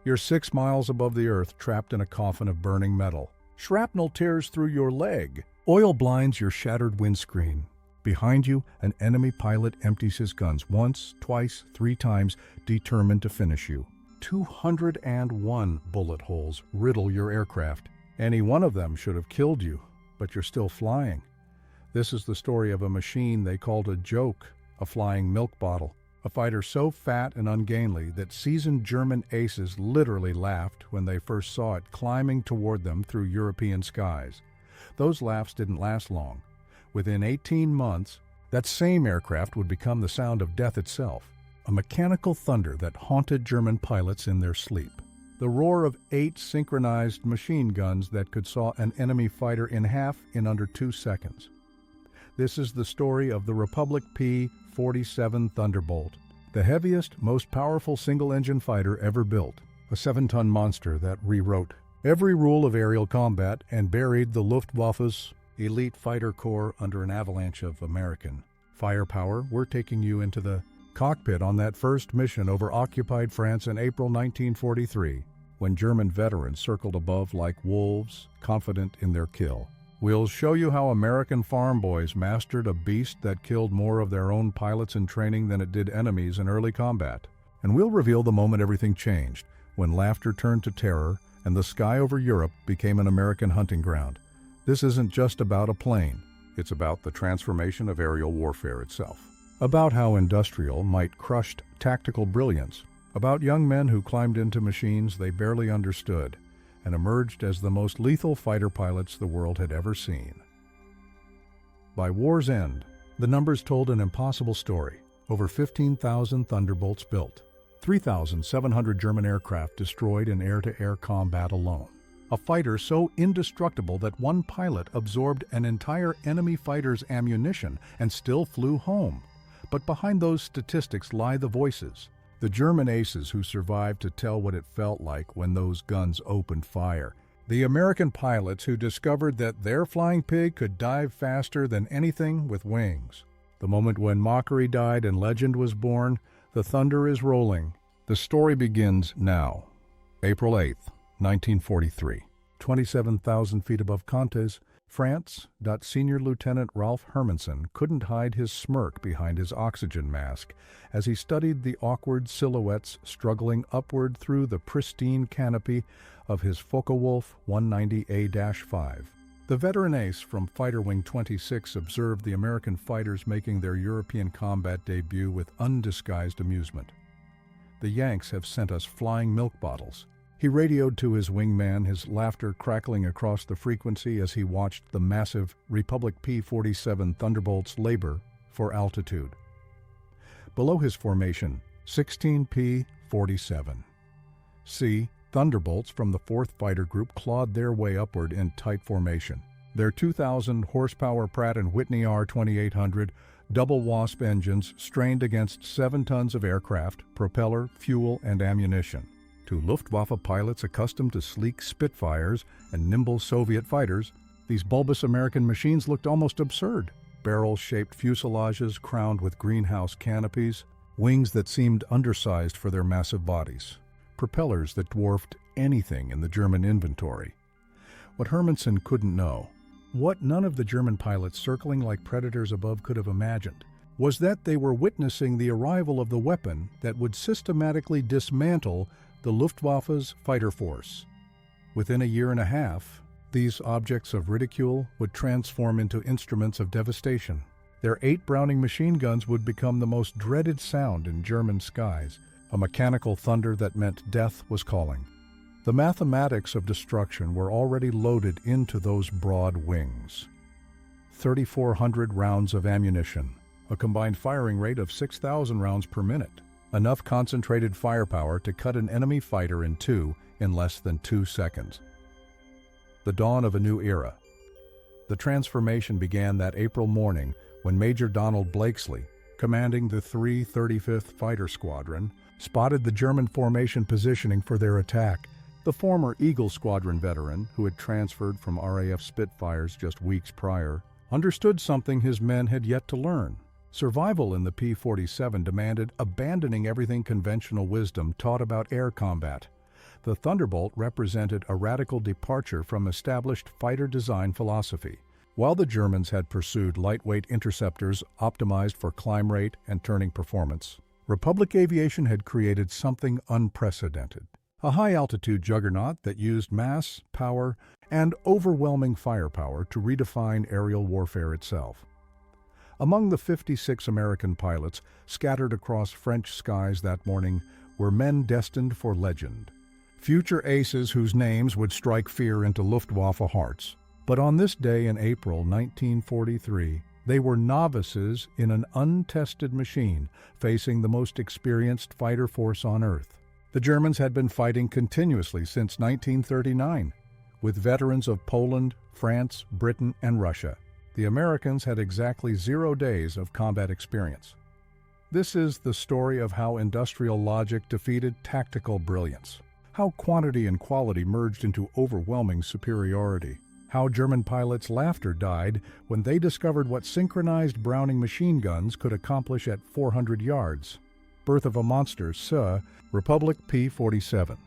You're 6 miles above the earth, trapped in a coffin of burning metal. Shrapnel tears through your leg. Oil blinds your shattered windscreen. Behind you, an enemy pilot empties his guns once, twice, 3 times, determined to finish you. 201 bullet holes riddle your aircraft. Any one of them should have killed you, but you're still flying. This is the story of a machine they called a joke, a flying milk bottle. A fighter so fat and ungainly that seasoned German aces literally laughed when they first saw it climbing toward them through European skies. Those laughs didn't last long. Within 18 months, that same aircraft would become the sound of death itself, a mechanical thunder that haunted German pilots in their sleep. The roar of 8 synchronized machine guns that could saw an enemy fighter in half in under 2 seconds. This is the story of the Republic P-47 Thunderbolt, the heaviest, most powerful single-engine fighter ever built, a 7-ton monster that rewrote every rule of aerial combat and buried the Luftwaffe's elite fighter corps under an avalanche of American firepower. We're taking you into the cockpit on that first mission over occupied France in April 1943, when German veterans circled above like wolves, confident in their kill. We'll show you how American farm boys mastered a beast that killed more of their own pilots in training than it did enemies in early combat. And we'll reveal the moment everything changed, when laughter turned to terror and the sky over Europe became an American hunting ground. This isn't just about a plane. It's about the transformation of aerial warfare itself. About how industrial might crushed tactical brilliance. About young men who climbed into machines they barely understood and emerged as the most lethal fighter pilots the world had ever seen. By war's end, the numbers told an impossible story. Over 15,000 Thunderbolts built, 3,700 German aircraft destroyed in air-to-air combat alone. A fighter so indestructible that one pilot absorbed an entire enemy fighter's ammunition and still flew home. But behind those statistics lie the voices, the German aces who survived to tell what it felt like when those guns opened fire. The American pilots who discovered that their flying pig could dive faster than anything with wings. The moment when mockery died and legend was born, the thunder is rolling. The story begins now. April 8th, 1943. 27,000 feet above Contes, France. Senior Lieutenant Ralph Hermansen couldn't hide his smirk behind his oxygen mask as he studied the awkward silhouettes struggling upward through the pristine canopy of his Focke-Wulf 190A-5. The veteran ace from Fighter Wing 26 observed the American fighters making their European combat debut with undisguised amusement. "The Yanks have sent us flying milk bottles." He radioed to his wingman, his laughter crackling across the frequency as he watched the massive Republic P-47 Thunderbolts labor for altitude. Below his formation, 16 P-47. Thunderbolts from the 4th Fighter Group clawed their way upward in tight formation. Their 2,000-horsepower Pratt & Whitney R-2800 double Wasp engines strained against 7 tons of aircraft, propeller, fuel, and ammunition. To Luftwaffe pilots accustomed to sleek Spitfires and nimble Soviet fighters, these bulbous American machines looked almost absurd. Barrel-shaped fuselages crowned with greenhouse canopies, wings that seemed undersized for their massive bodies, propellers that dwarfed anything in the German inventory. What Hermansen couldn't know, what none of the German pilots circling like predators above could have imagined, was that they were witnessing the arrival of the weapon that would systematically dismantle the Luftwaffe's fighter force. Within a year and a half, these objects of ridicule would transform into instruments of devastation. Their 8 Browning machine guns would become the most dreaded sound in German skies, a mechanical thunder that meant death was calling. The mathematics of destruction were already loaded into those broad wings. 3,400 rounds of ammunition, a combined firing rate of 6,000 rounds per minute, enough concentrated firepower to cut an enemy fighter in two in less than 2 seconds. The dawn of a new era. The transformation began that April morning when Major Donald Blakesley, commanding the 335th Fighter Squadron, spotted the German formation positioning for their attack. The former Eagle Squadron veteran, who had transferred from RAF Spitfires just weeks prior, understood something his men had yet to learn. Survival in the P-47 demanded abandoning everything conventional wisdom taught about air combat. The Thunderbolt represented a radical departure from established fighter design philosophy. While the Germans had pursued lightweight interceptors optimized for climb rate and turning performance, Republic Aviation had created something unprecedented. A high-altitude juggernaut that used mass, power, and overwhelming firepower to redefine aerial warfare itself. Among the 56 American pilots scattered across French skies that morning were men destined for legend. Future aces whose names would strike fear into Luftwaffe hearts. But on this day in April 1943, they were novices in an untested machine facing the most experienced fighter force on Earth. The Germans had been fighting continuously since 1939, with veterans of Poland, France, Britain, and Russia. The Americans had exactly 0 days of combat experience. This is the story of how industrial logic defeated tactical brilliance, how quantity and quality merged into overwhelming superiority, how German pilots' laughter died when they discovered what synchronized Browning machine guns could accomplish at 400 yards. Birth of a monster, Republic P-47.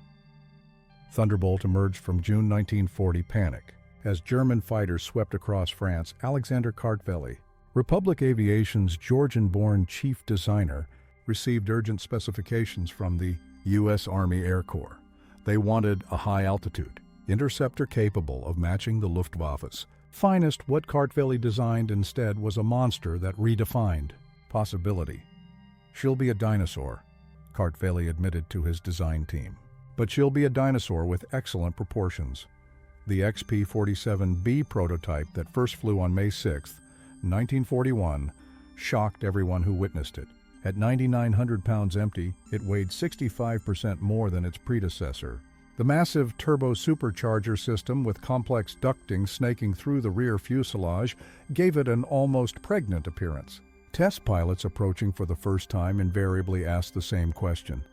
Thunderbolt emerged from June 1940 panic. As German fighters swept across France, Alexander Kartveli, Republic Aviation's Georgian-born chief designer, received urgent specifications from the U.S. Army Air Corps. They wanted a high-altitude interceptor capable of matching the Luftwaffe's finest. What Kartveli designed instead was a monster that redefined possibility. "She'll be a dinosaur," Kartveli admitted to his design team. "But she'll be a dinosaur with excellent proportions." The XP-47B prototype that first flew on May 6, 1941, shocked everyone who witnessed it. At 9,900 pounds empty, it weighed 65% more than its predecessor. The massive turbo supercharger system with complex ducting snaking through the rear fuselage gave it an almost pregnant appearance. Test pilots approaching for the first time invariably asked the same question: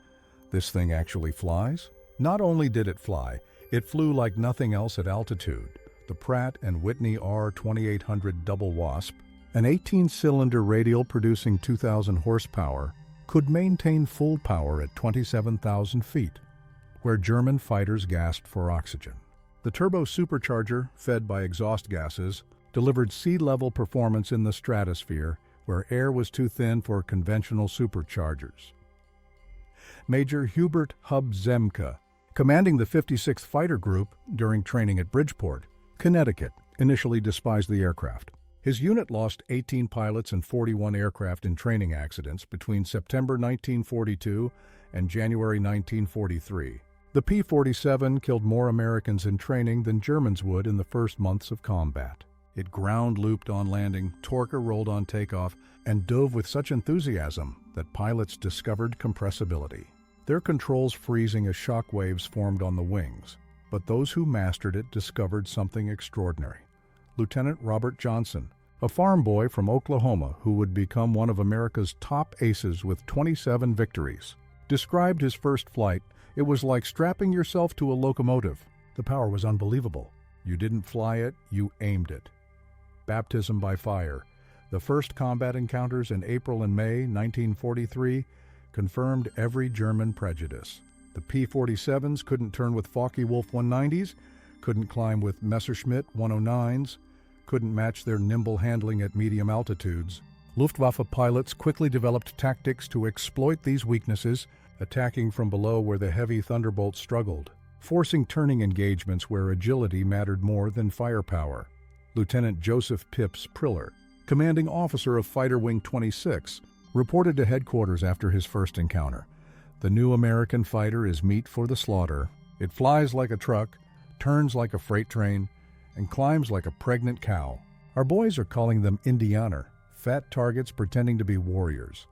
"This thing actually flies?" Not only did it fly, it flew like nothing else at altitude. The Pratt & Whitney R2800 Double Wasp, an 18-cylinder radial producing 2,000 horsepower, could maintain full power at 27,000 feet, where German fighters gasped for oxygen. The turbo supercharger, fed by exhaust gases, delivered sea-level performance in the stratosphere, where air was too thin for conventional superchargers. Major Hubert Hub Zemke, commanding the 56th Fighter Group during training at Bridgeport, Connecticut, initially despised the aircraft. His unit lost 18 pilots and 41 aircraft in training accidents between September 1942 and January 1943. The P-47 killed more Americans in training than Germans would in the first months of combat. It ground-looped on landing, torque-rolled on takeoff, and dove with such enthusiasm that pilots discovered compressibility, their controls freezing as shock waves formed on the wings. But those who mastered it discovered something extraordinary. Lieutenant Robert Johnson, a farm boy from Oklahoma who would become one of America's top aces with 27 victories, described his first flight. "It was like strapping yourself to a locomotive. The power was unbelievable. You didn't fly it, you aimed it." Baptism by fire. The first combat encounters in April and May 1943 confirmed every German prejudice. The P-47s couldn't turn with Focke-Wulf 190s, couldn't climb with Messerschmitt 109s, couldn't match their nimble handling at medium altitudes. Luftwaffe pilots quickly developed tactics to exploit these weaknesses, attacking from below where the heavy Thunderbolt struggled, forcing turning engagements where agility mattered more than firepower. Lieutenant Joseph Pips Priller, commanding officer of Fighter Wing 26, reported to headquarters after his first encounter. "The new American fighter is meat for the slaughter. It flies like a truck, turns like a freight train, and climbs like a pregnant cow. Our boys are calling them Indianer, fat targets pretending to be warriors."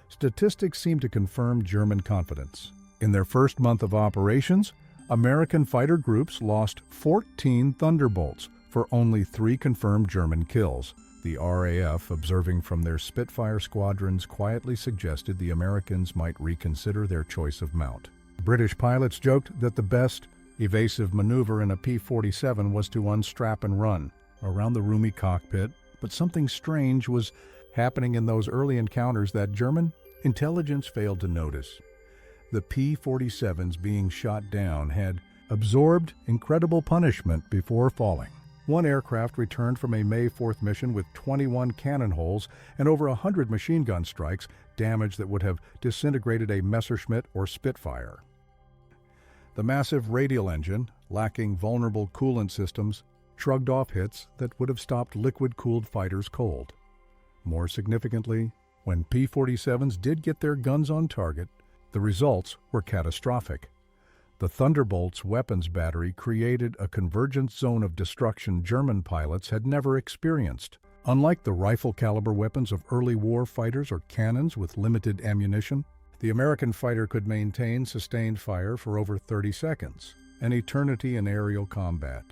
Statistics seem to confirm German confidence. In their first month of operations, American fighter groups lost 14 Thunderbolts for only 3 confirmed German kills. The RAF, observing from their Spitfire squadrons, quietly suggested the Americans might reconsider their choice of mount. British pilots joked that the best evasive maneuver in a P-47 was to unstrap and run around the roomy cockpit, but something strange was happening in those early encounters that German intelligence failed to notice. the P-47s being shot down had absorbed incredible punishment before falling. One aircraft returned from a May 4th mission with 21 cannon holes and over 100 machine gun strikes, damage that would have disintegrated a Messerschmitt or Spitfire. The massive radial engine, lacking vulnerable coolant systems, shrugged off hits that would have stopped liquid-cooled fighters cold. More significantly, when P-47s did get their guns on target, the results were catastrophic. The Thunderbolt's weapons battery created a convergent zone of destruction German pilots had never experienced. Unlike the rifle-caliber weapons of early war fighters or cannons with limited ammunition, the American fighter could maintain sustained fire for over 30 seconds, an eternity in aerial combat.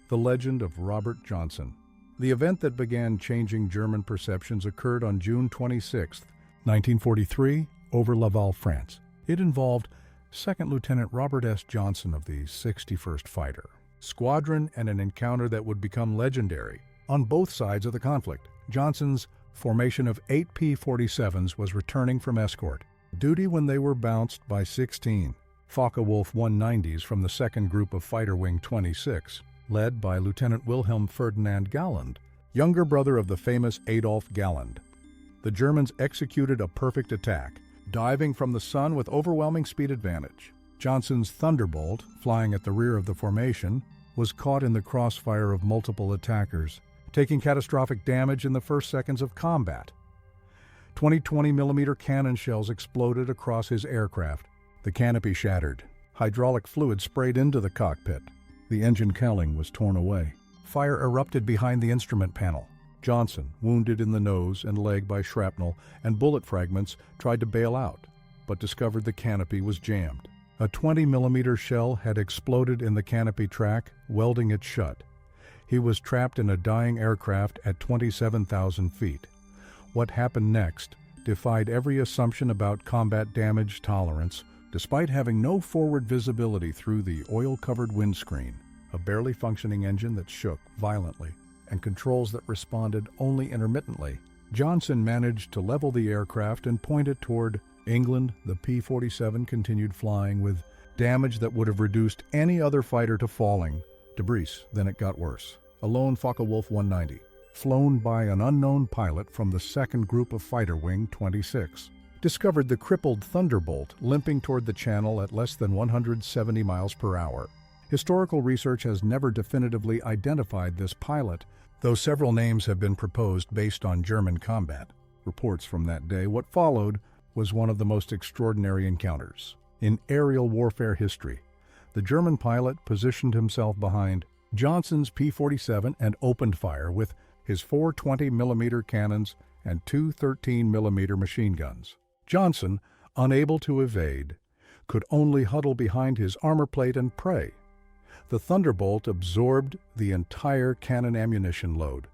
The legend of Robert Johnson. The event that began changing German perceptions occurred on June 26, 1943, over Laval, France. It involved Second Lieutenant Robert S. Johnson of the 61st Fighter Squadron and an encounter that would become legendary. On both sides of the conflict, Johnson's formation of 8 P-47s was returning from escort duty when they were bounced by 16 Focke-Wulf 190s from the 2nd Group of Fighter Wing 26, led by Lieutenant Wilhelm Ferdinand Galland, younger brother of the famous Adolf Galland. The Germans executed a perfect attack, diving from the sun with overwhelming speed advantage. Johnson's Thunderbolt, flying at the rear of the formation, was caught in the crossfire of multiple attackers, taking catastrophic damage in the first seconds of combat. 20-20mm cannon shells exploded across his aircraft. The canopy shattered. Hydraulic fluid sprayed into the cockpit. The engine cowling was torn away. Fire erupted behind the instrument panel. Johnson, wounded in the nose and leg by shrapnel and bullet fragments, tried to bail out, but discovered the canopy was jammed. A 20mm shell had exploded in the canopy track, welding it shut. He was trapped in a dying aircraft at 27,000 feet. What happened next defied every assumption about combat damage tolerance, despite having no forward visibility through the oil-covered windscreen, a barely functioning engine that shook violently, and controls that responded only intermittently. Johnson managed to level the aircraft and point it toward England. The P-47 continued flying with damage that would have reduced any other fighter to falling debris. Then it got worse. A lone Focke-Wulf 190, flown by an unknown pilot from the 2nd Group of Fighter Wing 26, discovered the crippled Thunderbolt limping toward the channel at less than 170 miles per hour. Historical research has never definitively identified this pilot, though several names have been proposed based on German combat reports from that day. What followed was one of the most extraordinary encounters in aerial warfare history. The German pilot positioned himself behind Johnson's P-47 and opened fire with his 4 20mm cannons and 2 13mm machine guns. Johnson, unable to evade, could only huddle behind his armor plate and pray. The Thunderbolt absorbed the entire cannon ammunition load.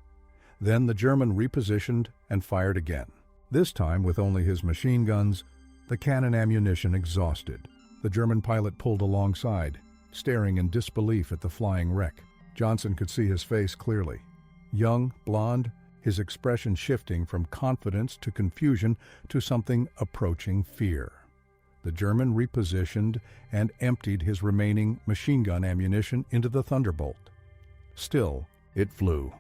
Then the German repositioned and fired again, this time with only his machine guns, the cannon ammunition exhausted. The German pilot pulled alongside, staring in disbelief at the flying wreck. Johnson could see his face clearly. Young, blond, his expression shifting from confidence to confusion to something approaching fear. The German repositioned and emptied his remaining machine gun ammunition into the Thunderbolt. Still, it flew.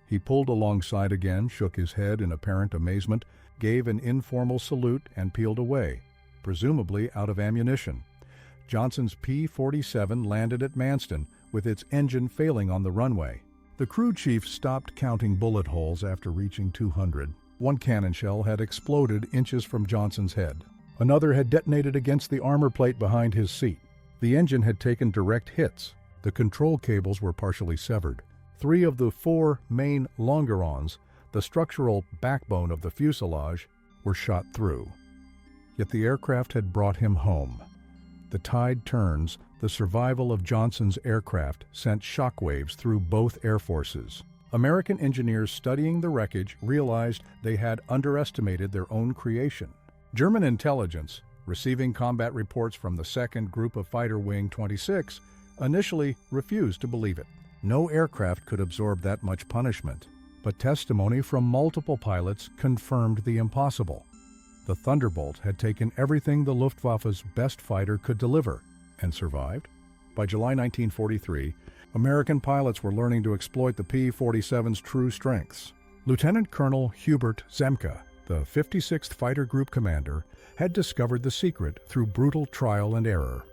He pulled alongside again, shook his head in apparent amazement, gave an informal salute, and peeled away, presumably out of ammunition. Johnson's P-47 landed at Manston, with its engine failing on the runway. The crew chief stopped counting bullet holes after reaching 200. One cannon shell had exploded inches from Johnson's head. Another had detonated against the armor plate behind his seat. The engine had taken direct hits. The control cables were partially severed. 3 of the 4 main longerons, the structural backbone of the fuselage, were shot through. Yet the aircraft had brought him home. The tide turns. The survival of Johnson's aircraft sent shockwaves through both air forces. American engineers studying the wreckage realized they had underestimated their own creation. German intelligence, receiving combat reports from the 2nd Group of Fighter Wing 26, initially refused to believe it. No aircraft could absorb that much punishment, but testimony from multiple pilots confirmed the impossible. The Thunderbolt had taken everything the Luftwaffe's best fighter could deliver and survived. By July 1943, American pilots were learning to exploit the P-47's true strengths. Lieutenant Colonel Hubert Zemke, the 56th Fighter Group commander, had discovered the secret through brutal trial and error.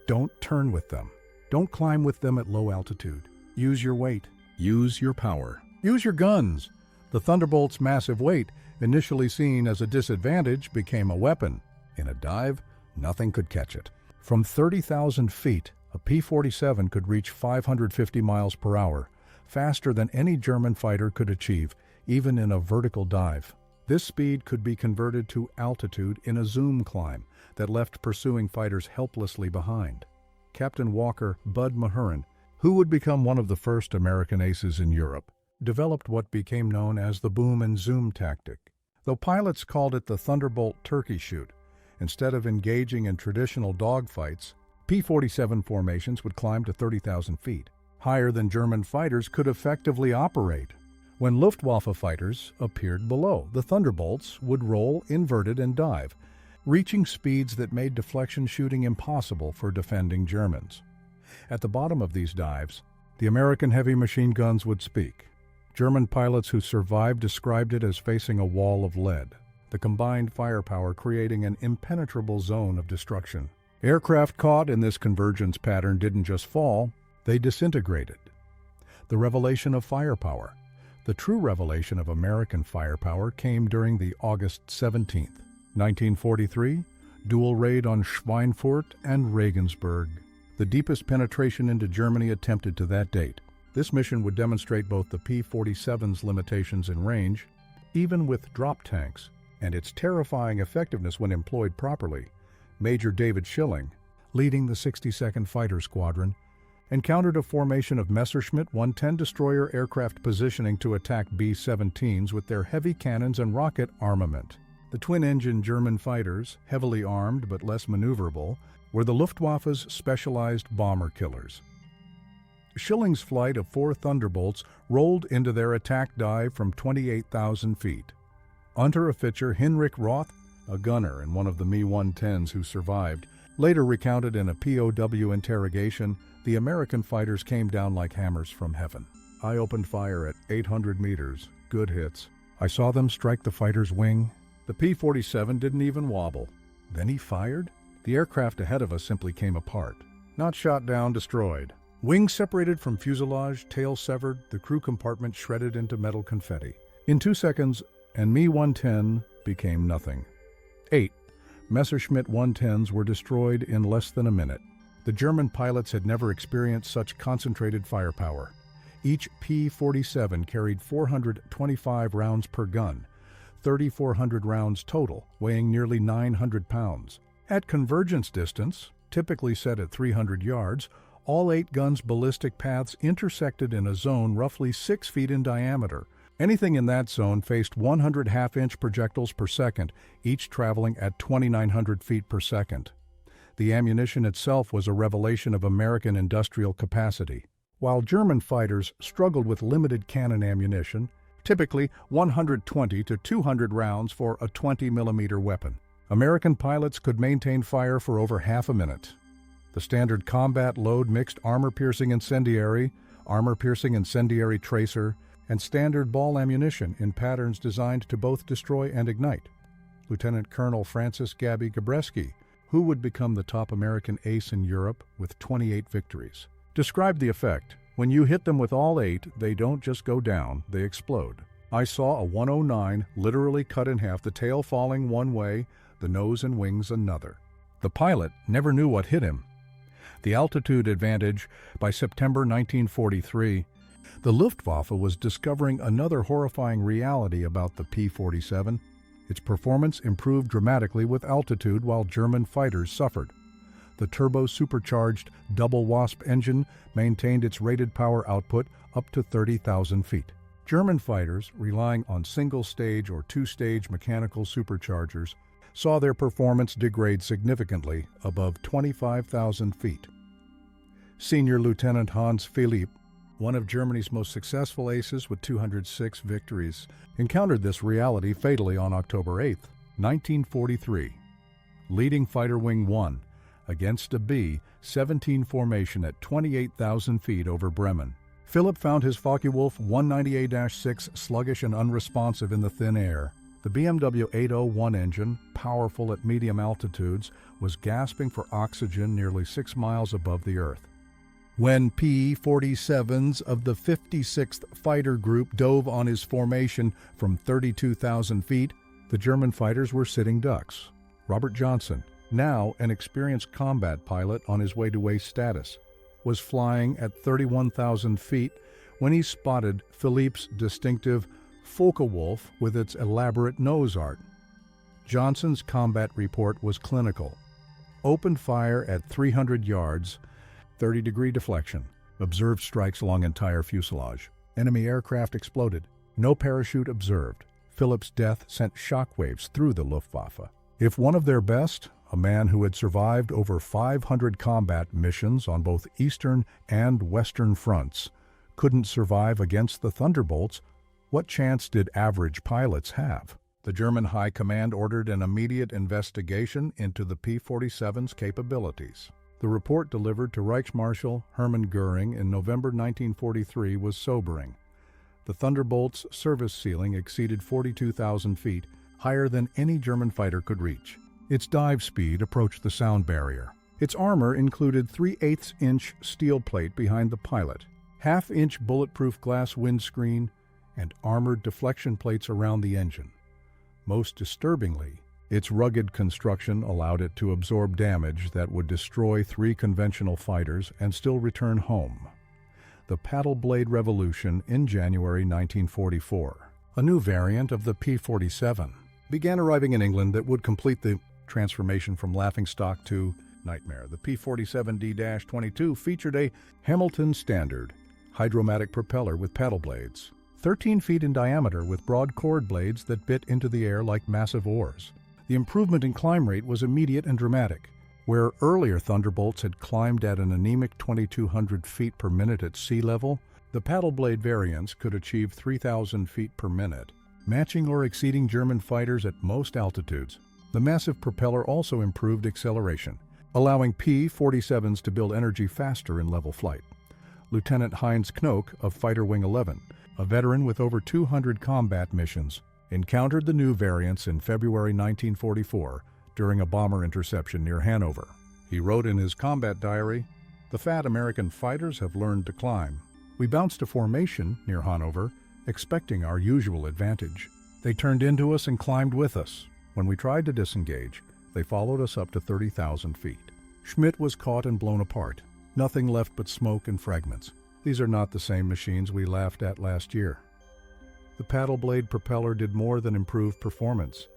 Don't turn with them. Don't climb with them at low altitude. Use your weight. Use your power. Use your guns. The Thunderbolt's massive weight, initially seen as a disadvantage, became a weapon. In a dive, nothing could catch it. From 30,000 feet, a P-47 could reach 550 miles per hour, faster than any German fighter could achieve, even in a vertical dive. This speed could be converted to altitude in a zoom climb that left pursuing fighters helplessly behind. Captain Walker Bud Mahurin, who would become one of the first American aces in Europe, developed what became known as the boom and zoom tactic. Though pilots called it the Thunderbolt turkey shoot, instead of engaging in traditional dogfights, P-47 formations would climb to 30,000 feet, higher than German fighters could effectively operate. When Luftwaffe fighters appeared below, the Thunderbolts would roll inverted and dive, reaching speeds that made deflection shooting impossible for defending Germans. At the bottom of these dives, the American heavy machine guns would speak. German pilots who survived described it as facing a wall of lead, the combined firepower creating an impenetrable zone of destruction. Aircraft caught in this convergence pattern didn't just fall, they disintegrated. The revelation of firepower. The true revelation of American firepower came during the August 17, 1943, dual raid on Schweinfurt and Regensburg, the deepest penetration into Germany attempted to that date. This mission would demonstrate both the P-47's limitations in range, even with drop tanks, and its terrifying effectiveness when employed properly. Major David Schilling, leading the 62nd Fighter Squadron, encountered a formation of Messerschmitt 110 destroyer aircraft positioning to attack B-17s with their heavy cannons and rocket armament. The twin-engine German fighters, heavily armed but less maneuverable, were the Luftwaffe's specialized bomber killers. Schilling's flight of 4 Thunderbolts rolled into their attack dive from 28,000 feet. Unteroffizier Hinrich Roth, a gunner in one of the Mi-110s who survived, later recounted in a POW interrogation, the American fighters came down like hammers from heaven. I opened fire at 800 meters, good hits. I saw them strike the fighter's wing. The P-47 didn't even wobble. Then he fired? The aircraft ahead of us simply came apart. Not shot down, destroyed. Wings separated from fuselage, tail severed, the crew compartment shredded into metal confetti. In 2 seconds, and Mi-110 became nothing. 8 Messerschmitt 110s were destroyed in less than a minute. The German pilots had never experienced such concentrated firepower. Each P-47 carried 425 rounds per gun, 3,400 rounds total, weighing nearly 900 pounds. At convergence distance, typically set at 300 yards, all 8 guns' ballistic paths intersected in a zone roughly 6 feet in diameter. Anything in that zone faced 100 half-inch projectiles per second, each traveling at 2,900 feet per second. The ammunition itself was a revelation of American industrial capacity. While German fighters struggled with limited cannon ammunition, typically 120 to 200 rounds for a 20-millimeter weapon, American pilots could maintain fire for over half a minute. The standard combat load mixed armor-piercing incendiary tracer, and standard ball ammunition in patterns designed to both destroy and ignite. Lieutenant Colonel Francis Gabby Gabreski, who would become the top American ace in Europe with 28 victories, described the effect. When you hit them with all 8, they don't just go down, they explode. I saw a 109 literally cut in half, the tail falling one way, the nose and wings another. The pilot never knew what hit him. The altitude advantage. By September 1943, the Luftwaffe was discovering another horrifying reality about the P-47. Its performance improved dramatically with altitude while German fighters suffered. The turbo-supercharged double Wasp engine maintained its rated power output up to 30,000 feet. German fighters, relying on single-stage or two-stage mechanical superchargers, saw their performance degrade significantly above 25,000 feet. Senior Lieutenant Hans Philipp, one of Germany's most successful aces with 206 victories, encountered this reality fatally on October 8th. 1943. Leading Fighter Wing 1 against a B-17 formation at 28,000 feet over Bremen. Philipp found his Focke-Wulf 190A-6 sluggish and unresponsive in the thin air. The BMW 801 engine, powerful at medium altitudes, was gasping for oxygen nearly 6 miles above the Earth. When P-47s of the 56th Fighter Group dove on his formation from 32,000 feet, the German fighters were sitting ducks. Robert Johnson, now an experienced combat pilot on his way to ace status, was flying at 31,000 feet when he spotted Philipp's distinctive Focke-Wulf with its elaborate nose art. Johnson's combat report was clinical. Opened fire at 300 yards, 30-degree deflection. Observed strikes along entire fuselage. Enemy aircraft exploded. No parachute observed. Philipp's death sent shockwaves through the Luftwaffe. If one of their best, a man who had survived over 500 combat missions on both Eastern and Western fronts, couldn't survive against the Thunderbolts, what chance did average pilots have? The German High Command ordered an immediate investigation into the P-47's capabilities. The report delivered to Reichsmarschall Hermann Göring in November 1943 was sobering. The Thunderbolt's service ceiling exceeded 42,000 feet, higher than any German fighter could reach. Its dive speed approached the sound barrier. Its armor included 3/8-inch steel plate behind the pilot, half-inch bulletproof glass windscreen, and armored deflection plates around the engine. Most disturbingly, its rugged construction allowed it to absorb damage that would destroy 3 conventional fighters and still return home. The paddle blade revolution in January 1944. A new variant of the P-47 began arriving in England that would complete the transformation from laughingstock to nightmare. The P-47D-22 featured a Hamilton standard hydromatic propeller with paddle blades, 13 feet in diameter with broad chord blades that bit into the air like massive oars. The improvement in climb rate was immediate and dramatic. Where earlier Thunderbolts had climbed at an anemic 2,200 feet per minute at sea level, the paddle blade variants could achieve 3,000 feet per minute, matching or exceeding German fighters at most altitudes. The massive propeller also improved acceleration, allowing P-47s to build energy faster in level flight. Lieutenant Heinz Knoke of Fighter Wing 11, a veteran with over 200 combat missions, encountered the new variants in February 1944 during a bomber interception near Hanover. He wrote in his combat diary, "The fat American fighters have learned to climb. We bounced a formation near Hanover, expecting our usual advantage. They turned into us and climbed with us. When we tried to disengage, they followed us up to 30,000 feet. Schmidt was caught and blown apart. Nothing left but smoke and fragments. These are not the same machines we laughed at last year." The paddle blade propeller did more than improve performance.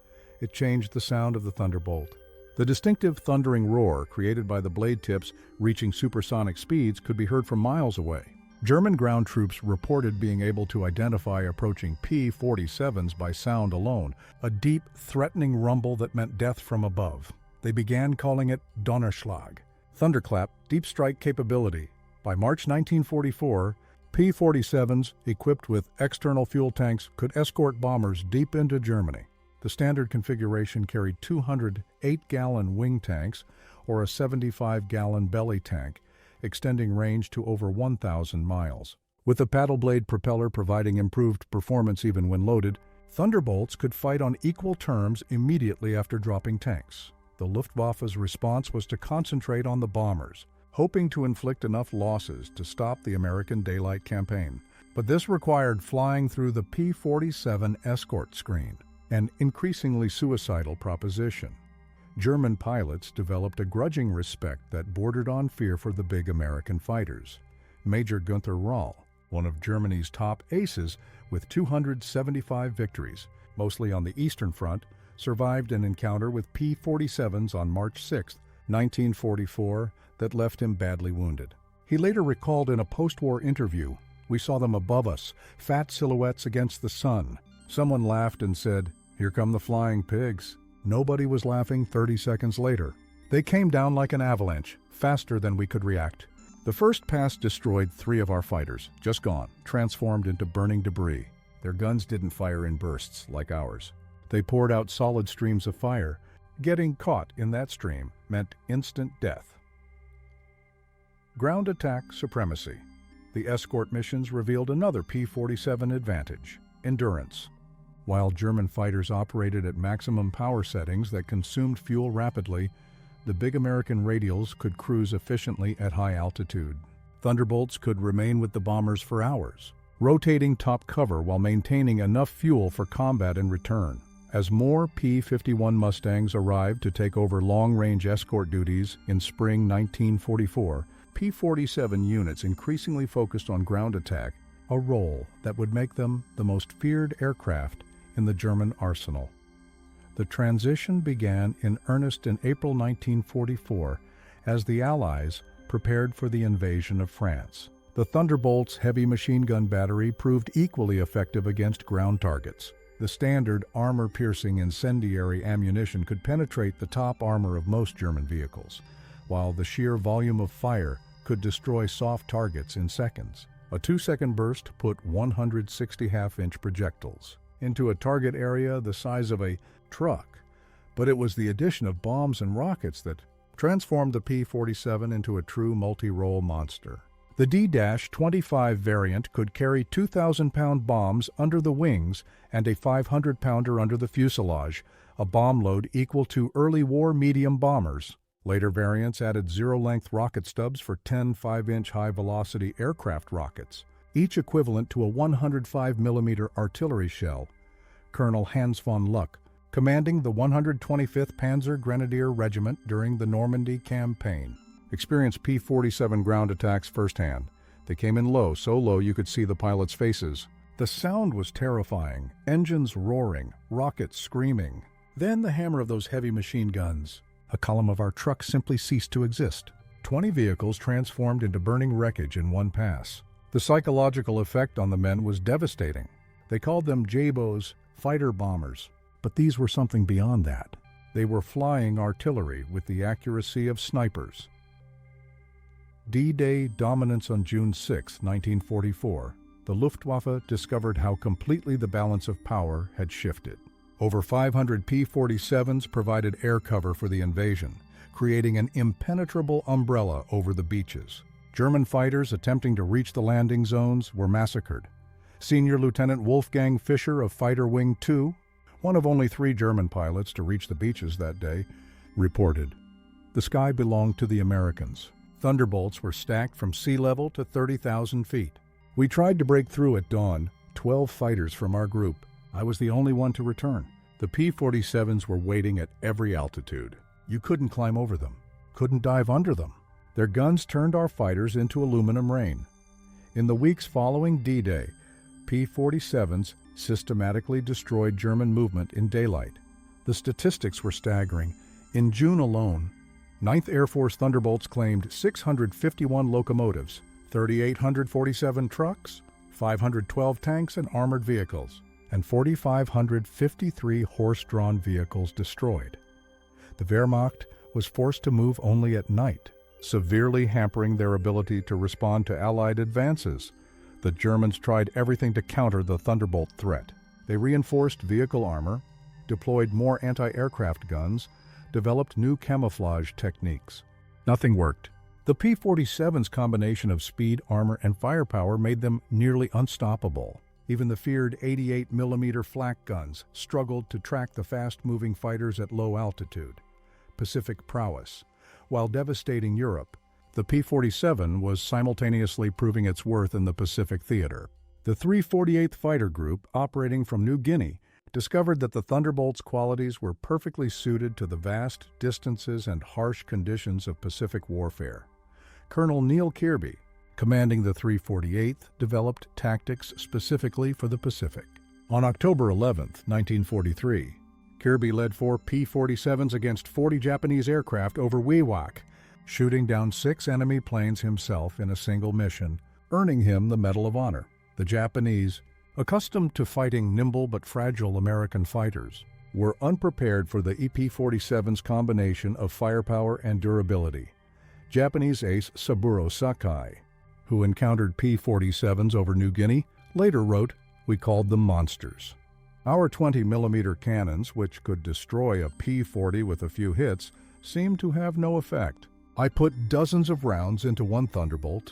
It changed the sound of the Thunderbolt. The distinctive thundering roar created by the blade tips reaching supersonic speeds could be heard from miles away. German ground troops reported being able to identify approaching P-47s by sound alone, a deep, threatening rumble that meant death from above. They began calling it Donnerschlag, thunderclap, deep strike capability. By March 1944, P-47s equipped with external fuel tanks could escort bombers deep into Germany. The standard configuration carried 200 8-gallon wing tanks or a 75-gallon belly tank, extending range to over 1,000 miles. With the paddle blade propeller providing improved performance even when loaded, Thunderbolts could fight on equal terms immediately after dropping tanks. The Luftwaffe's response was to concentrate on the bombers, hoping to inflict enough losses to stop the American daylight campaign. But this required flying through the P-47 escort screen, an increasingly suicidal proposition. German pilots developed a grudging respect that bordered on fear for the big American fighters. Major Günther Röhl, one of Germany's top aces with 275 victories, mostly on the Eastern Front, survived an encounter with P-47s on March 6, 1944, that left him badly wounded. He later recalled in a post-war interview, "We saw them above us, fat silhouettes against the sun. Someone laughed and said, 'Here come the flying pigs.' Nobody was laughing 30 seconds later. They came down like an avalanche, faster than we could react. The first pass destroyed 3 of our fighters, just gone, transformed into burning debris. Their guns didn't fire in bursts like ours. They poured out solid streams of fire. Getting caught in that stream meant instant death. Ground attack supremacy. The escort missions revealed another P-47 advantage: endurance. While German fighters operated at maximum power settings that consumed fuel rapidly, the big American radials could cruise efficiently at high altitude. Thunderbolts could remain with the bombers for hours, rotating top cover while maintaining enough fuel for combat in return. As more P-51 Mustangs arrived to take over long-range escort duties in spring 1944, P-47 units increasingly focused on ground attack, a role that would make them the most feared aircraft in the German arsenal. The transition began in earnest in April 1944 as the Allies prepared for the invasion of France. The Thunderbolt's heavy machine gun battery proved equally effective against ground targets. The standard armor-piercing incendiary ammunition could penetrate the top armor of most German vehicles, while the sheer volume of fire could destroy soft targets in seconds. A 2-second burst put 160 half-inch projectiles into a target area the size of a truck, but it was the addition of bombs and rockets that transformed the P-47 into a true multi-role monster. The D-25 variant could carry 2,000-pound bombs under the wings and a 500-pounder under the fuselage, a bomb load equal to early war medium bombers. Later variants added zero-length rocket stubs for 10 5-inch high-velocity aircraft rockets, each equivalent to a 105mm artillery shell. Colonel Hans von Luck, commanding the 125th Panzer Grenadier Regiment during the Normandy campaign, experienced P-47 ground attacks firsthand. They came in low, so low you could see the pilots' faces. The sound was terrifying, engines roaring, rockets screaming. Then the hammer of those heavy machine guns. A column of our trucks simply ceased to exist. 20 vehicles transformed into burning wreckage in one pass. The psychological effect on the men was devastating. They called them Jabos, fighter bombers. But these were something beyond that. They were flying artillery with the accuracy of snipers. D-Day dominance on June 6, 1944. The Luftwaffe discovered how completely the balance of power had shifted. Over 500 P-47s provided air cover for the invasion, creating an impenetrable umbrella over the beaches. German fighters attempting to reach the landing zones were massacred. Senior Lieutenant Wolfgang Fischer of Fighter Wing 2, one of only 3 German pilots to reach the beaches that day, reported, "The sky belonged to the Americans. Thunderbolts were stacked from sea level to 30,000 feet. We tried to break through at dawn, 12 fighters from our group. I was the only one to return. The P-47s were waiting at every altitude. You couldn't climb over them, couldn't dive under them. Their guns turned our fighters into aluminum rain." In the weeks following D-Day, P-47s systematically destroyed German movement in daylight. The statistics were staggering. In June alone, 9th Air Force Thunderbolts claimed 651 locomotives, 3,847 trucks, 512 tanks and armored vehicles, and 4,553 horse-drawn vehicles destroyed. The Wehrmacht was forced to move only at night, severely hampering their ability to respond to Allied advances. The Germans tried everything to counter the Thunderbolt threat. They reinforced vehicle armor, deployed more anti-aircraft guns, developed new camouflage techniques. Nothing worked. The P-47's combination of speed, armor, and firepower made them nearly unstoppable. Even the feared 88mm flak guns struggled to track the fast-moving fighters at low altitude. Pacific prowess. While devastating Europe, the P-47 was simultaneously proving its worth in the Pacific theater. The 348th Fighter Group, operating from New Guinea, discovered that the Thunderbolt's qualities were perfectly suited to the vast distances and harsh conditions of Pacific warfare. Colonel Neil Kirby, commanding the 348th, developed tactics specifically for the Pacific. On October 11, 1943, Kirby led 4 P-47s against 40 Japanese aircraft over Wewak, shooting down 6 enemy planes himself in a single mission, earning him the Medal of Honor. The Japanese, accustomed to fighting nimble but fragile American fighters, were unprepared for the P-47's combination of firepower and durability. Japanese ace Saburo Sakai, who encountered P-47s over New Guinea, later wrote, "We called them monsters." Our 20-millimeter cannons, which could destroy a P-40 with a few hits, seemed to have no effect. I put dozens of rounds into one Thunderbolt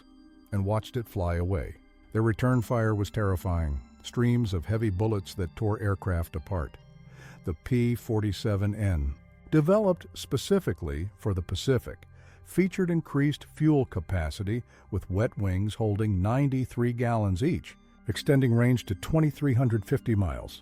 and watched it fly away. Their return fire was terrifying, streams of heavy bullets that tore aircraft apart. The P-47N, developed specifically for the Pacific, featured increased fuel capacity with wet wings holding 93 gallons each, extending range to 2,350 miles.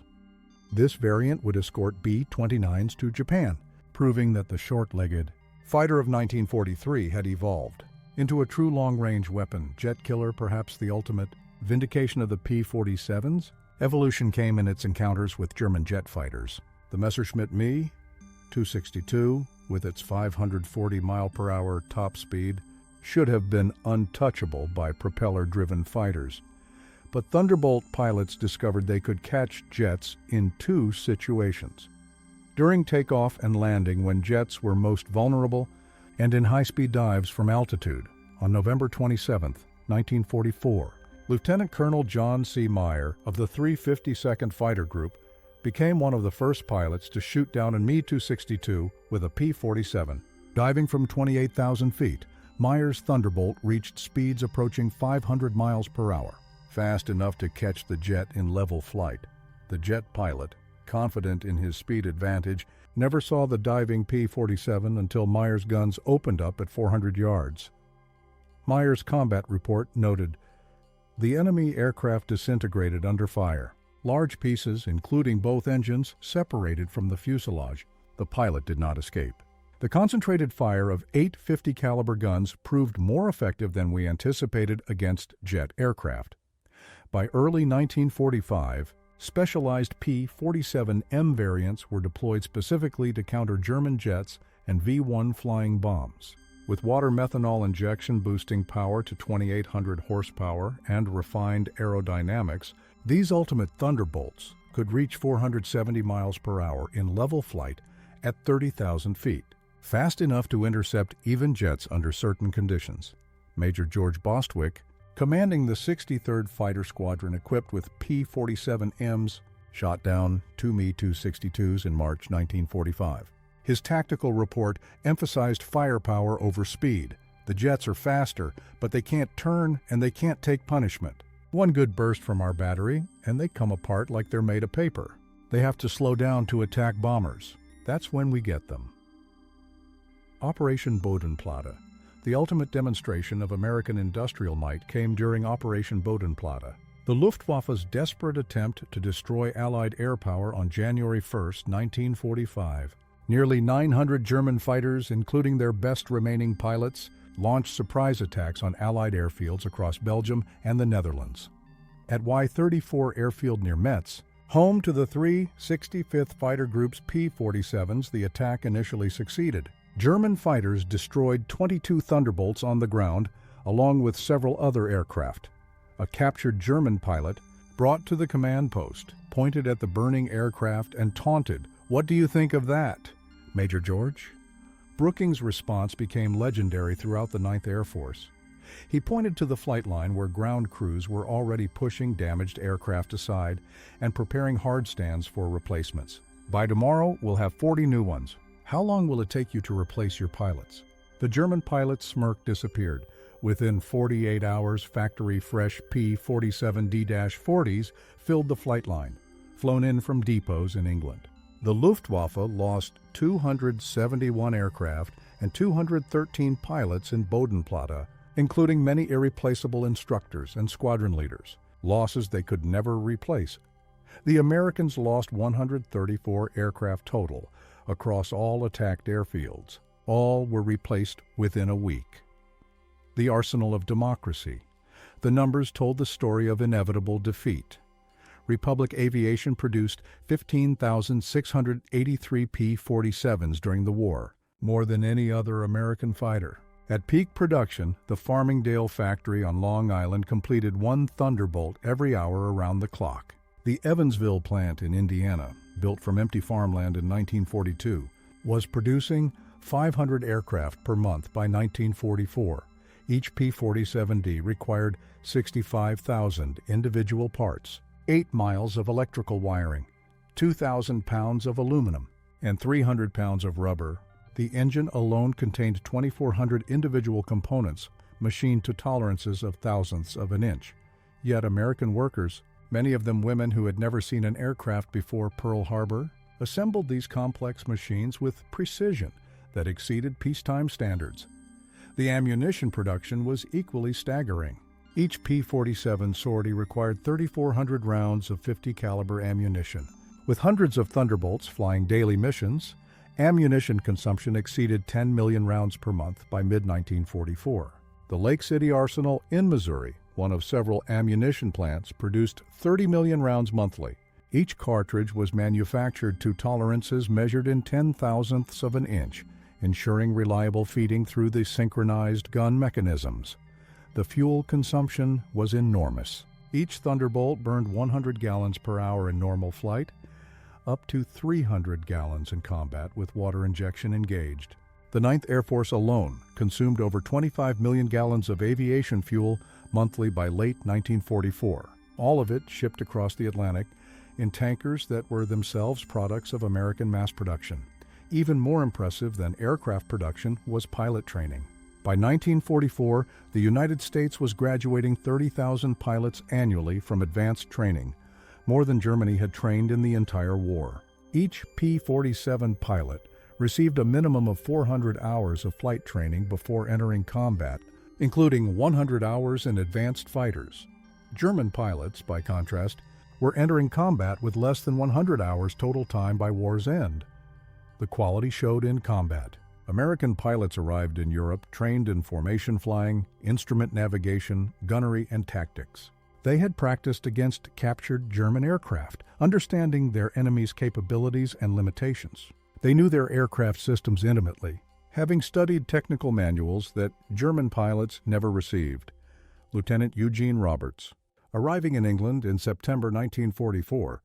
This variant would escort B-29s to Japan, proving that the short-legged fighter of 1943 had evolved into a true long-range weapon, jet killer, perhaps the ultimate vindication of the P-47s. Evolution came in its encounters with German jet fighters. The Messerschmitt Me 262, with its 540-mile-per-hour top speed, should have been untouchable by propeller-driven fighters. But Thunderbolt pilots discovered they could catch jets in two situations: during takeoff and landing, when jets were most vulnerable, and in high-speed dives from altitude. On November 27, 1944, Lieutenant Colonel John C. Meyer of the 352nd Fighter Group became one of the first pilots to shoot down a Me-262 with a P-47. Diving from 28,000 feet, Meyer's Thunderbolt reached speeds approaching 500 miles per hour, fast enough to catch the jet in level flight. The jet pilot, confident in his speed advantage, never saw the diving P-47 until Meyer's guns opened up at 400 yards. Meyer's combat report noted, "The enemy aircraft disintegrated under fire. Large pieces, including both engines, separated from the fuselage. The pilot did not escape." The concentrated fire of 8 50 caliber guns proved more effective than we anticipated against jet aircraft. By early 1945, specialized P-47M variants were deployed specifically to counter German jets and V-1 flying bombs. With water methanol injection boosting power to 2,800 horsepower and refined aerodynamics, these ultimate Thunderbolts could reach 470 miles per hour in level flight at 30,000 feet, fast enough to intercept even jets under certain conditions. Major George Bostwick, commanding the 63rd Fighter Squadron equipped with P-47Ms, shot down 2 Me-262s in March 1945. His tactical report emphasized firepower over speed. The jets are faster, but they can't turn and they can't take punishment. One good burst from our battery, and they come apart like they're made of paper. They have to slow down to attack bombers. That's when we get them. Operation Bodenplatte. The ultimate demonstration of American industrial might came during Operation Bodenplatte, the Luftwaffe's desperate attempt to destroy Allied air power on January 1, 1945. Nearly 900 German fighters, including their best remaining pilots, launched surprise attacks on Allied airfields across Belgium and the Netherlands. At Y-34 airfield near Metz, home to the 365th Fighter Group's P-47s, the attack initially succeeded. German fighters destroyed 22 Thunderbolts on the ground, along with several other aircraft. A captured German pilot, brought to the command post, pointed at the burning aircraft and taunted, "What do you think of that, Major George?" Brooking's response became legendary throughout the 9th Air Force. He pointed to the flight line where ground crews were already pushing damaged aircraft aside and preparing hard stands for replacements. "By tomorrow, we'll have 40 new ones. How long will it take you to replace your pilots?" The German pilot's smirk disappeared. Within 48 hours, factory-fresh P-47D-40s filled the flight line, flown in from depots in England. The Luftwaffe lost 271 aircraft and 213 pilots in Bodenplatte, including many irreplaceable instructors and squadron leaders, losses they could never replace. The Americans lost 134 aircraft total across all attacked airfields. All were replaced within a week. The arsenal of democracy. The numbers told the story of inevitable defeat. Republic Aviation produced 15,683 P-47s during the war, more than any other American fighter. At peak production, the Farmingdale factory on Long Island completed 1 Thunderbolt every hour around the clock. The Evansville plant in Indiana, built from empty farmland in 1942, was producing 500 aircraft per month by 1944. Each P-47D required 65,000 individual parts, 8 miles of electrical wiring, 2,000 pounds of aluminum, and 300 pounds of rubber. The engine alone contained 2,400 individual components, machined to tolerances of thousandths of an inch. Yet American workers, many of them women who had never seen an aircraft before Pearl Harbor, assembled these complex machines with precision that exceeded peacetime standards. The ammunition production was equally staggering. Each P-47 sortie required 3,400 rounds of .50 caliber ammunition. With hundreds of Thunderbolts flying daily missions, ammunition consumption exceeded 10 million rounds per month by mid-1944. The Lake City Arsenal in Missouri, one of several ammunition plants, produced 30 million rounds monthly. Each cartridge was manufactured to tolerances measured in 10,000ths of an inch, ensuring reliable feeding through the synchronized gun mechanisms. The fuel consumption was enormous. Each Thunderbolt burned 100 gallons per hour in normal flight, up to 300 gallons in combat with water injection engaged. The 9th Air Force alone consumed over 25 million gallons of aviation fuel monthly by late 1944, all of it shipped across the Atlantic in tankers that were themselves products of American mass production. Even more impressive than aircraft production was pilot training. By 1944, the United States was graduating 30,000 pilots annually from advanced training, more than Germany had trained in the entire war. Each P-47 pilot received a minimum of 400 hours of flight training before entering combat, including 100 hours in advanced fighters. German pilots, by contrast, were entering combat with less than 100 hours total time by war's end. The quality showed in combat. American pilots arrived in Europe trained in formation flying, instrument navigation, gunnery, and tactics. They had practiced against captured German aircraft, understanding their enemy's capabilities and limitations. They knew their aircraft systems intimately, having studied technical manuals that German pilots never received. Lieutenant Eugene Roberts, arriving in England in September 1944,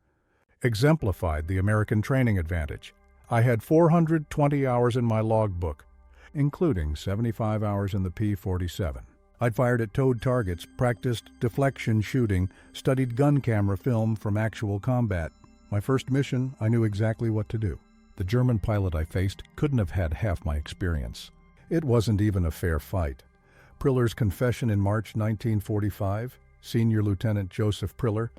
exemplified the American training advantage. I had 420 hours in my logbook, including 75 hours in the P-47. I'd fired at towed targets, practiced deflection shooting, studied gun camera film from actual combat. My first mission, I knew exactly what to do. The German pilot I faced couldn't have had half my experience. It wasn't even a fair fight. Priller's confession in March 1945, Senior Lieutenant Joseph Priller,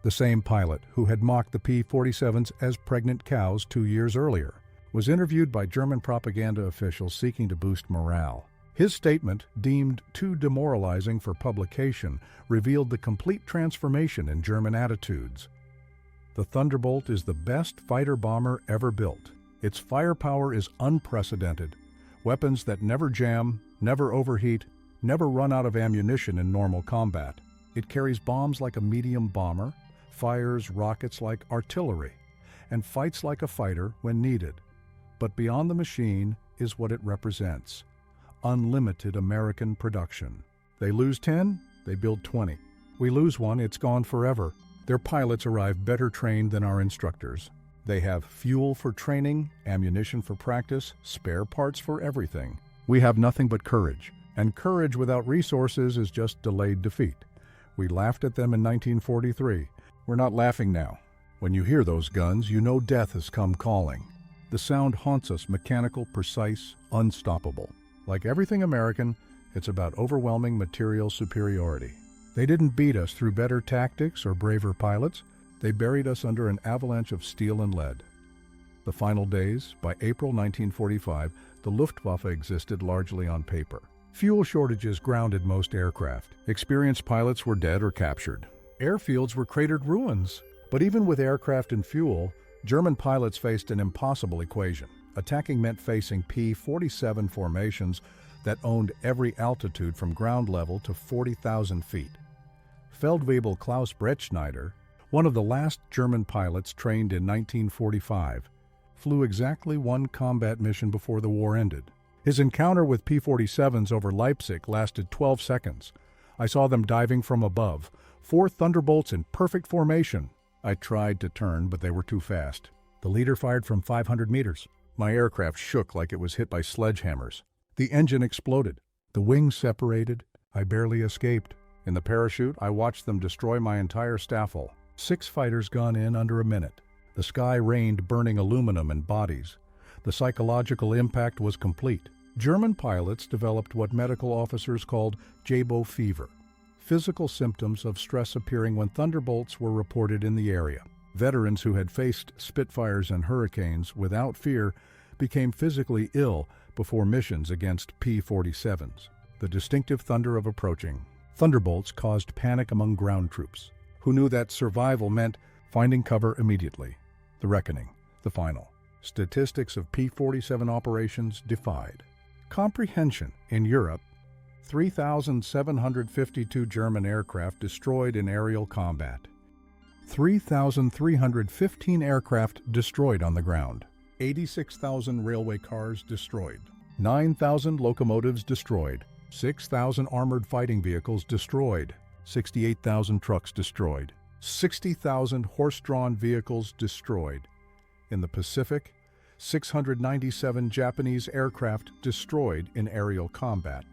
the same pilot who had mocked the P-47s as pregnant cows 2 years earlier, was interviewed by German propaganda officials seeking to boost morale. His statement, deemed too demoralizing for publication, revealed the complete transformation in German attitudes. The Thunderbolt is the best fighter bomber ever built. Its firepower is unprecedented. Weapons that never jam, never overheat, never run out of ammunition in normal combat. It carries bombs like a medium bomber, fires rockets like artillery, and fights like a fighter when needed. But beyond the machine is what it represents: unlimited American production. They lose 10, they build 20. We lose one, it's gone forever. Their pilots arrive better trained than our instructors. They have fuel for training, ammunition for practice, spare parts for everything. We have nothing but courage, and courage without resources is just delayed defeat. We laughed at them in 1943. We're not laughing now. When you hear those guns, you know death has come calling. The sound haunts us, mechanical, precise, unstoppable. Like everything American, it's about overwhelming material superiority. They didn't beat us through better tactics or braver pilots. They buried us under an avalanche of steel and lead. The final days, by April 1945, the Luftwaffe existed largely on paper. Fuel shortages grounded most aircraft. Experienced pilots were dead or captured. Airfields were cratered ruins. But even with aircraft and fuel, German pilots faced an impossible equation. Attacking meant facing P-47 formations that owned every altitude from ground level to 40,000 feet. Feldwebel Klaus Brettschneider, one of the last German pilots trained in 1945, flew exactly one combat mission before the war ended. His encounter with P-47s over Leipzig lasted 12 seconds. I saw them diving from above, 4 Thunderbolts in perfect formation. I tried to turn, but they were too fast. The leader fired from 500 meters. My aircraft shook like it was hit by sledgehammers. The engine exploded. The wings separated. I barely escaped. In the parachute, I watched them destroy my entire staffel. 6 fighters gone in under a minute. The sky rained burning aluminum and bodies. The psychological impact was complete. German pilots developed what medical officers called Jabo fever, physical symptoms of stress appearing when Thunderbolts were reported in the area. Veterans who had faced Spitfires and Hurricanes without fear became physically ill before missions against P-47s. The distinctive thunder of approaching Thunderbolts caused panic among ground troops, who knew that survival meant finding cover immediately. The reckoning, the final. Statistics of P-47 operations defied comprehension. In Europe, 3,752 German aircraft destroyed in aerial combat. 3,315 aircraft destroyed on the ground. 86,000 railway cars destroyed. 9,000 locomotives destroyed. 6,000 armored fighting vehicles destroyed. 68,000 trucks destroyed. 60,000 horse-drawn vehicles destroyed. In the Pacific, 697 Japanese aircraft destroyed in aerial combat.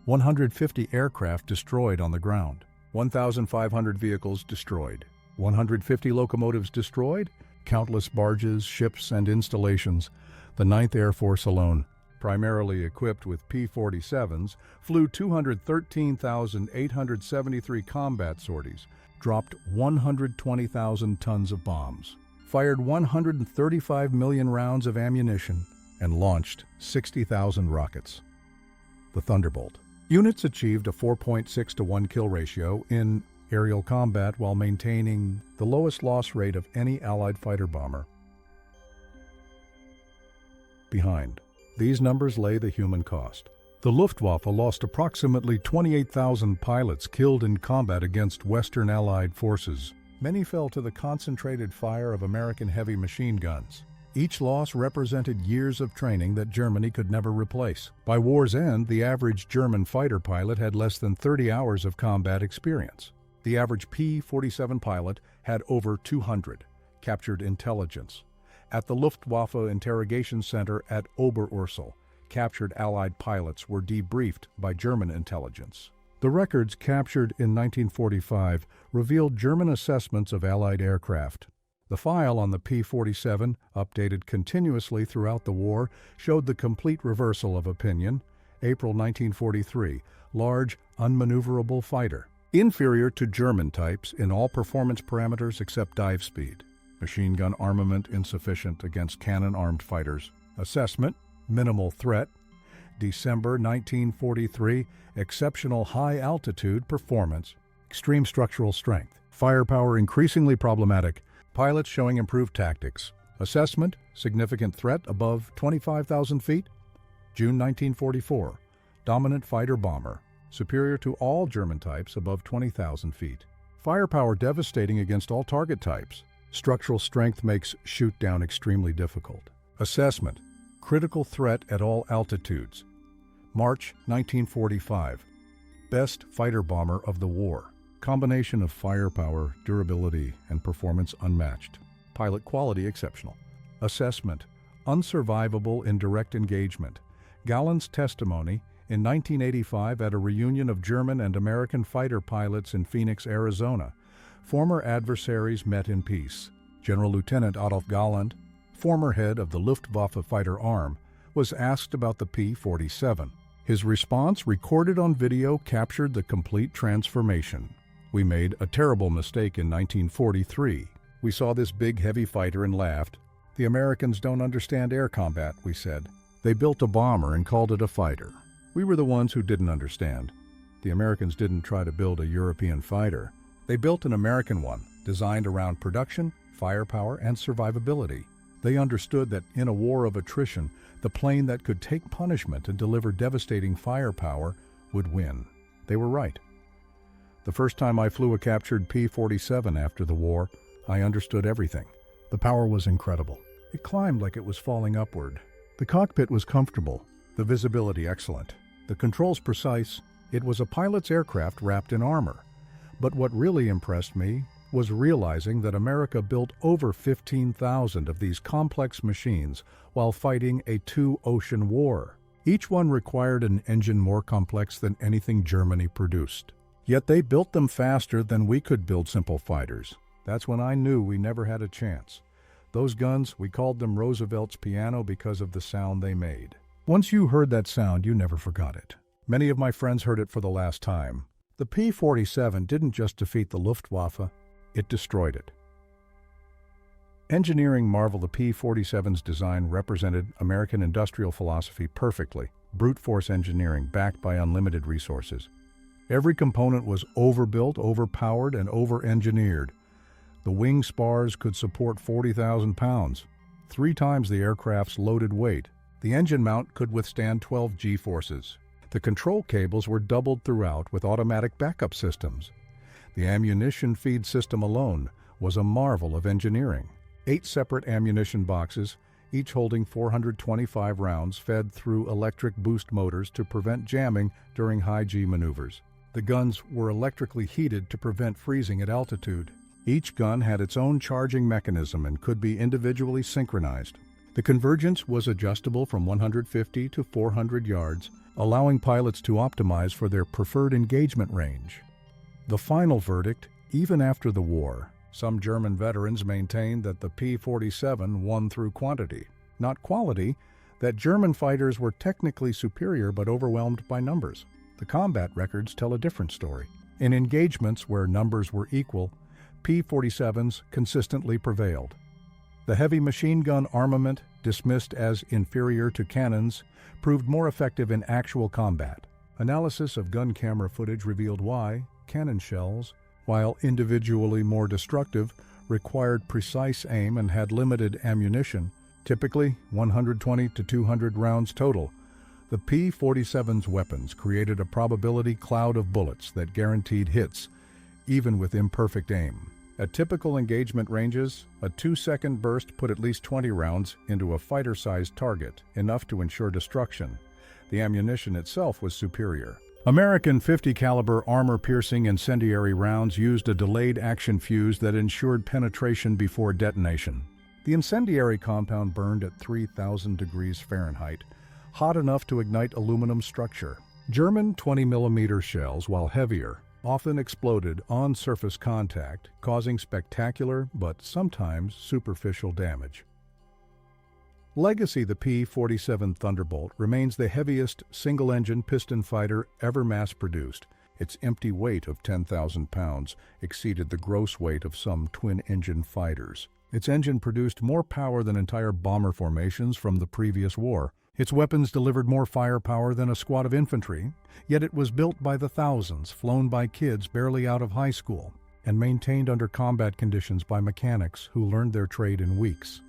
150 aircraft destroyed on the ground. 1,500 vehicles destroyed. 150 locomotives destroyed. Countless barges, ships, and installations. The 9th Air Force alone, primarily equipped with P-47s, flew 213,873 combat sorties, dropped 120,000 tons of bombs, fired 135 million rounds of ammunition, and launched 60,000 rockets. The Thunderbolt. Units achieved a 4.6 to 1 kill ratio in aerial combat while maintaining the lowest loss rate of any Allied fighter bomber. Behind these numbers lay the human cost. The Luftwaffe lost approximately 28,000 pilots killed in combat against Western Allied forces. Many fell to the concentrated fire of American heavy machine guns. Each loss represented years of training that Germany could never replace. By war's end, the average German fighter pilot had less than 30 hours of combat experience. The average P-47 pilot had over 200 captured intelligence. At the Luftwaffe Interrogation Center at Oberursel, captured Allied pilots were debriefed by German intelligence. The records captured in 1945 revealed German assessments of Allied aircraft. The file on the P-47, updated continuously throughout the war, showed the complete reversal of opinion. April 1943, large, unmaneuverable fighter. Inferior to German types in all performance parameters except dive speed. Machine gun armament insufficient against cannon-armed fighters. Assessment, minimal threat. December 1943, exceptional high-altitude performance. Extreme structural strength. Firepower increasingly problematic. Pilots showing improved tactics. Assessment, significant threat above 25,000 feet. June 1944, dominant fighter bomber, superior to all German types above 20,000 feet. Firepower devastating against all target types. Structural strength makes shoot-down extremely difficult. Assessment, critical threat at all altitudes. March 1945, best fighter bomber of the war. Combination of firepower, durability, and performance unmatched. Pilot quality exceptional. Assessment, unsurvivable in direct engagement. Galland's testimony in 1985 at a reunion of German and American fighter pilots in Phoenix, Arizona. Former adversaries met in peace. General Lieutenant Adolf Galland, former head of the Luftwaffe fighter arm, was asked about the P-47. His response, recorded on video, captured the complete transformation. We made a terrible mistake in 1943. We saw this big, heavy fighter and laughed. The Americans don't understand air combat, we said. They built a bomber and called it a fighter. We were the ones who didn't understand. The Americans didn't try to build a European fighter. They built an American one, designed around production, firepower, and survivability. They understood that in a war of attrition, the plane that could take punishment and deliver devastating firepower would win. They were right. The first time I flew a captured P-47 after the war, I understood everything. The power was incredible. It climbed like it was falling upward. The cockpit was comfortable, the visibility excellent, the controls precise. It was a pilot's aircraft wrapped in armor. But what really impressed me was realizing that America built over 15,000 of these complex machines while fighting a two-ocean war. Each one required an engine more complex than anything Germany produced. Yet they built them faster than we could build simple fighters. That's when I knew we never had a chance. Those guns, we called them Roosevelt's piano because of the sound they made. Once you heard that sound, you never forgot it. Many of my friends heard it for the last time. The P-47 didn't just defeat the Luftwaffe, it destroyed it. Engineering marvel, the P-47's design represented American industrial philosophy perfectly. Brute force engineering backed by unlimited resources. Every component was overbuilt, overpowered, and over-engineered. The wing spars could support 40,000 pounds, 3 times the aircraft's loaded weight. The engine mount could withstand 12 G-forces. The control cables were doubled throughout with automatic backup systems. The ammunition feed system alone was a marvel of engineering. 8 separate ammunition boxes, each holding 425 rounds, fed through electric boost motors to prevent jamming during high-G maneuvers. The guns were electrically heated to prevent freezing at altitude. Each gun had its own charging mechanism and could be individually synchronized. The convergence was adjustable from 150 to 400 yards, allowing pilots to optimize for their preferred engagement range. The final verdict, even after the war, some German veterans maintained that the P-47 won through quantity, not quality, that German fighters were technically superior but overwhelmed by numbers. The combat records tell a different story. In engagements where numbers were equal, P-47s consistently prevailed. The heavy machine gun armament, dismissed as inferior to cannons, proved more effective in actual combat. Analysis of gun camera footage revealed why cannon shells, while individually more destructive, required precise aim and had limited ammunition, typically 120 to 200 rounds total. The P-47's weapons created a probability cloud of bullets that guaranteed hits, even with imperfect aim. At typical engagement ranges, a 2-second burst put at least 20 rounds into a fighter-sized target, enough to ensure destruction. The ammunition itself was superior. American 50 caliber armor-piercing incendiary rounds used a delayed action fuse that ensured penetration before detonation. The incendiary compound burned at 3,000 degrees Fahrenheit, hot enough to ignite aluminum structure. German 20mm shells, while heavier, often exploded on surface contact, causing spectacular but sometimes superficial damage. Legacy: the P-47 Thunderbolt remains the heaviest single-engine piston fighter ever mass-produced. Its empty weight of 10,000 pounds exceeded the gross weight of some twin-engine fighters. Its engine produced more power than entire bomber formations from the previous war. Its weapons delivered more firepower than a squad of infantry, yet it was built by the thousands, flown by kids barely out of high school, and maintained under combat conditions by mechanics who learned their trade in weeks.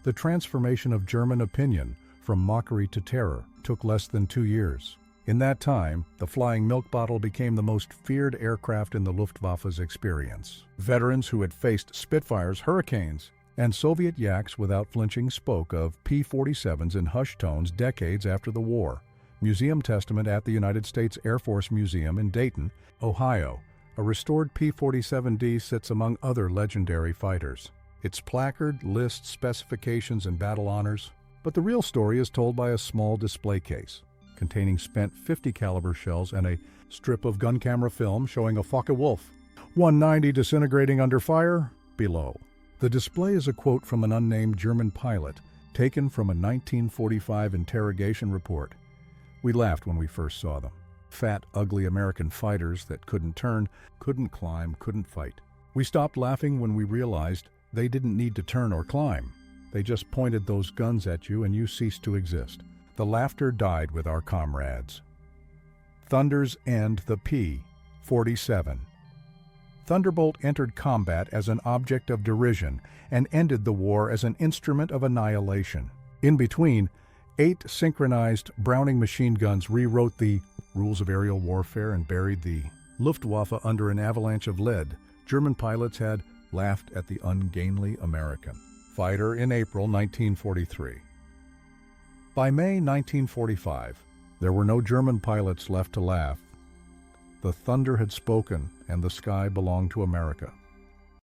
The transformation of German opinion from mockery to terror took less than 2 years. In that time, the flying milk bottle became the most feared aircraft in the Luftwaffe's experience. Veterans who had faced Spitfires, Hurricanes, and Soviet Yaks without flinching spoke of P-47s in hushed tones decades after the war. Museum testament at the United States Air Force Museum in Dayton, Ohio. A restored P-47D sits among other legendary fighters. Its placard lists specifications and battle honors, but the real story is told by a small display case containing spent 50 caliber shells and a strip of gun camera film showing a Focke-Wulf 190 disintegrating under fire below. The display is a quote from an unnamed German pilot taken from a 1945 interrogation report. We laughed when we first saw them. Fat, ugly American fighters that couldn't turn, couldn't climb, couldn't fight. We stopped laughing when we realized they didn't need to turn or climb. They just pointed those guns at you and you ceased to exist. The laughter died with our comrades. Thunder's End: the P-47. Thunderbolt entered combat as an object of derision and ended the war as an instrument of annihilation. In between, 8 synchronized Browning machine guns rewrote the rules of aerial warfare and buried the Luftwaffe under an avalanche of lead. German pilots had laughed at the ungainly American fighter in April 1943. By May 1945, there were no German pilots left to laugh. The thunder had spoken, and the sky belonged to America.